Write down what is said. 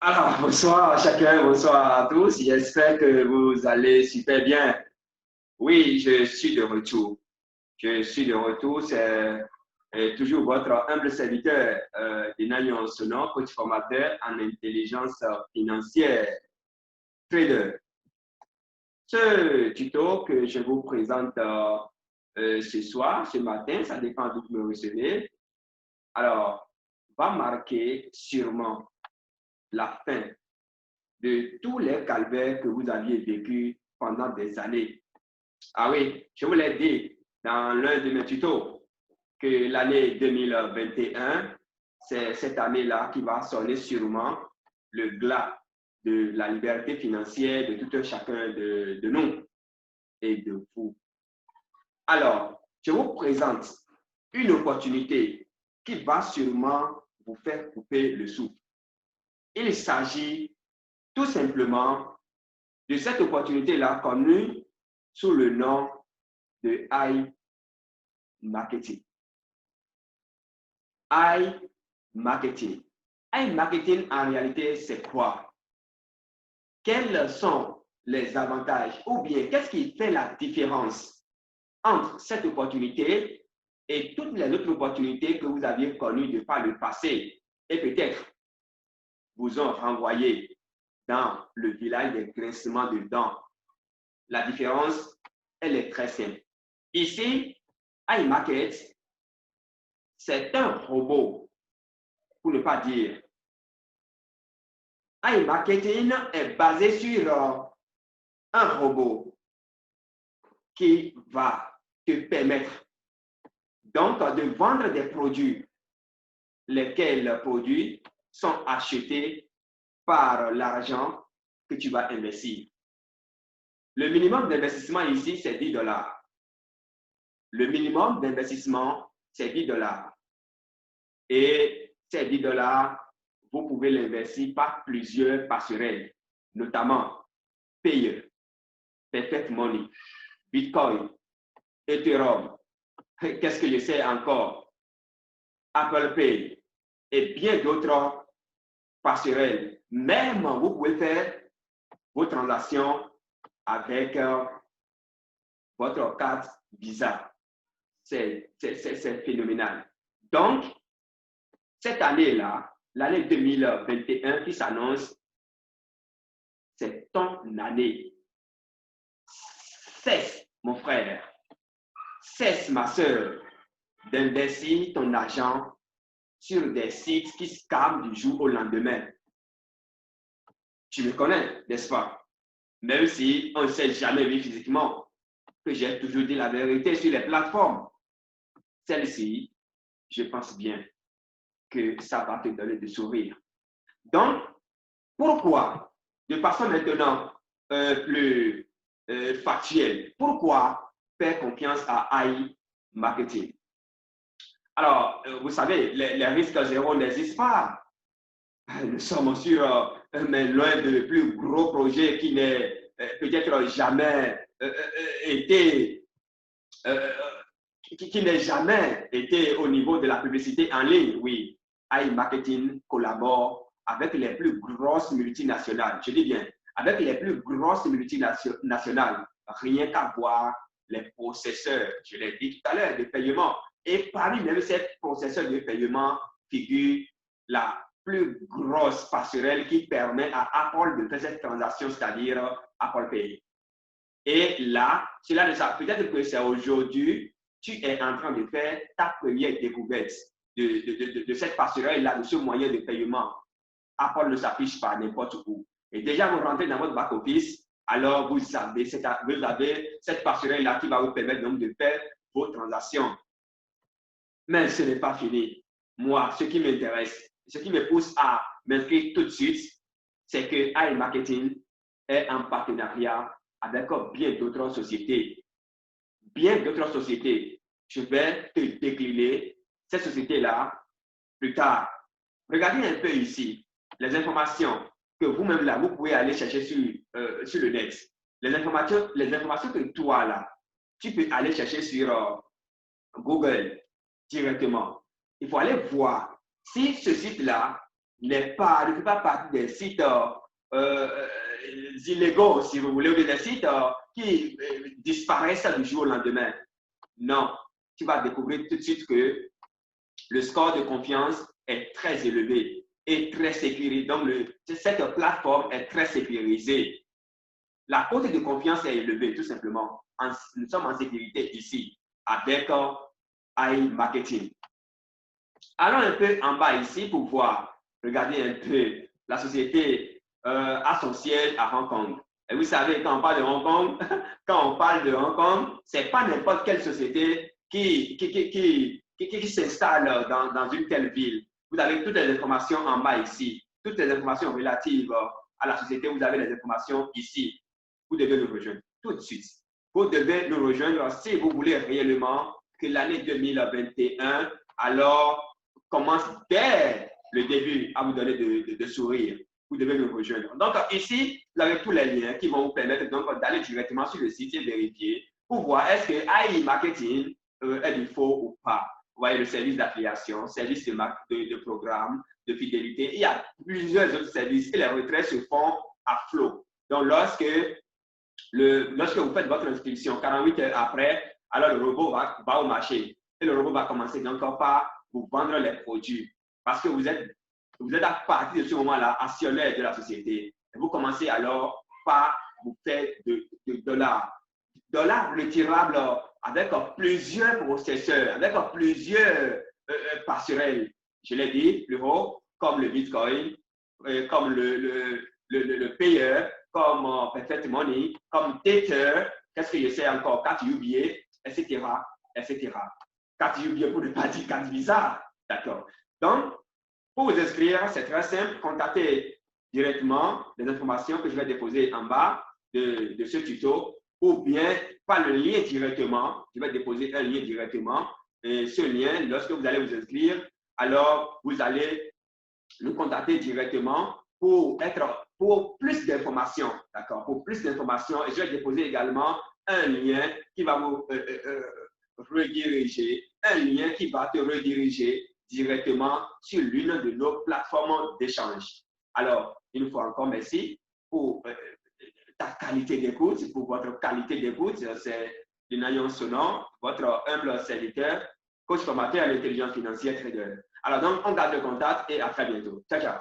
Alors, bonsoir à chacun, bonsoir à tous. J'espère que vous allez super bien. Oui, je suis de retour. Je suis de retour. C'est toujours votre humble serviteur, Denayon Sonon, coach formateur en intelligence financière, trader. Ce tuto que je vous présente ce soir, ce matin, ça dépend d'où vous me recevez. Alors, va marquer sûrement la fin de tous les calvaires que vous aviez vécu pendant des années. Ah oui, je vous l'ai dit dans l'un de mes tutos que l'année 2021, c'est cette année-là qui va sonner sûrement le glas de la liberté financière de tout un chacun de nous et de vous. Alors, je vous présente une opportunité qui va sûrement vous faire couper le souffle. Il s'agit tout simplement de cette opportunité-là connue sous le nom de iMarketing. iMarketing. iMarketing, en réalité, c'est quoi? Quels sont les avantages ou bien qu'est-ce qui fait la différence entre cette opportunité et toutes les autres opportunités que vous aviez connues de par le passé et peut-être vous ont renvoyé dans le village des grincements de dents? La différence, elle est très simple. Ici, iMarket, c'est un robot, pour ne pas dire. iMarketing est basé sur un robot qui va te permettre donc de vendre des produits, lesquels produits sont achetés par l'argent que tu vas investir. Le minimum d'investissement ici, c'est 10 $. Le minimum d'investissement, c'est 10 $. Et ces 10 $, vous pouvez l'investir par plusieurs passerelles, notamment Payer, Perfect Money, Bitcoin, Ethereum, qu'est-ce que je sais encore? Apple Pay et bien d'autres passerelles. Même vous pouvez faire vos transactions avec votre carte Visa. C'est phénoménal. Donc, cette année-là, l'année 2021 qui s'annonce, c'est ton année. Cesse, mon frère, cesse, ma soeur, d'investir ton argent sur des sites qui scamment du jour au lendemain. Tu me connais, n'est-ce pas? Même si on ne s'est jamais vu physiquement, que j'ai toujours dit la vérité sur les plateformes. Celle-ci, je pense bien que ça va te donner du sourire. Donc, pourquoi, de façon maintenant plus factuelle, pourquoi faire confiance à iMarketing? Alors, vous savez, les risques zéro n'existent pas. Nous sommes sur mais loin de plus gros projet qui n'est peut-être jamais été qui n'ait jamais été au niveau de la publicité en ligne. Oui, iMarketing collabore avec les plus grosses multinationales. Je dis bien, avec les plus grosses multinationales. Rien qu'à voir les processeurs, je l'ai dit tout à l'heure, de paiement. Et parmi même ces processeurs de paiement figure la plus grosse passerelle qui permet à Apple de faire cette transaction, c'est-à-dire Apple Pay. Et là, cela ne savent peut-être que c'est aujourd'hui, tu es en train de faire ta première découverte de cette passerelle-là, de ce moyen de paiement. Apple ne s'affiche pas n'importe où. Et déjà, vous rentrez dans votre back-office, alors vous avez cette passerelle-là qui va vous permettre donc de faire vos transactions. Mais ce n'est pas fini. Moi, ce qui m'intéresse, ce qui me pousse à m'inscrire tout de suite, c'est que iMarketing est en partenariat avec bien d'autres sociétés. Bien d'autres sociétés. Je vais te décliner ces sociétés-là plus tard. Regardez un peu ici les informations que vous-même là, vous pouvez aller chercher sur le net. Les informations que toi là, tu peux aller chercher sur Google directement. Il faut aller voir si ce site-là ne fait pas partie des sites illégaux, si vous voulez, ou des sites qui disparaissent du jour au lendemain. Non, tu vas découvrir tout de suite que le score de confiance est très élevé et très sécurisé. Donc, cette plateforme est très sécurisée. La cote de confiance est élevée, tout simplement. Nous sommes en sécurité ici avec iMarketing. Allons un peu en bas ici pour voir, regardez un peu. La société a son siège à Hong Kong. Et vous savez, quand on parle de Hong Kong, quand on parle de Hong Kong, ce n'est pas n'importe quelle société qui s'installe dans une telle ville. Vous avez toutes les informations en bas ici. Toutes les informations relatives à la société, vous avez les informations ici. Vous devez nous rejoindre tout de suite. Vous devez nous rejoindre si vous voulez réellement que l'année 2021, alors, commence dès le début à vous donner de sourire. Vous devez nous rejoindre. Donc, ici, vous avez tous les liens qui vont vous permettre d'aller directement sur le site et vérifier pour voir est-ce que iMarketing est du faux ou pas. Vous voyez le service d'affiliation, service de programme, de fidélité. Il y a plusieurs autres services et les retraits se font à flot. Donc, lorsque vous faites votre inscription, 48 heures après, alors le robot va au marché et le robot va commencer donc par vous vendre les produits parce que vous êtes à partir de ce moment-là actionnaire de la société et vous commencez alors par vous faire de dollars. Dollars retirables avec plusieurs processeurs, avec plusieurs passerelles. Je l'ai dit, plus haut, comme le Bitcoin, comme le payeur, comme Perfect Money, comme Tether, qu'est-ce que je sais encore, carte UBA, etc., etc. Carte UBA pour ne pas dire carte Visa. D'accord. Donc, pour vous inscrire, c'est très simple. Contactez directement les informations que je vais déposer en bas de ce tuto ou bien par le lien directement. Je vais déposer un lien directement. Et ce lien, lorsque vous allez vous inscrire, alors vous allez nous contacter directement pour plus d'informations, d'accord? Pour plus d'informations, et je vais déposer également un lien qui va vous rediriger, un lien qui va te rediriger directement sur l'une de nos plateformes d'échange. Alors, une fois encore, merci pour ta qualité d'écoute, pour votre qualité d'écoute. C'est Linayon Sonor, votre humble serviteur, coach formateur à l'intelligence financière trader. Alors donc, on garde le contact et à très bientôt. Ciao, ciao.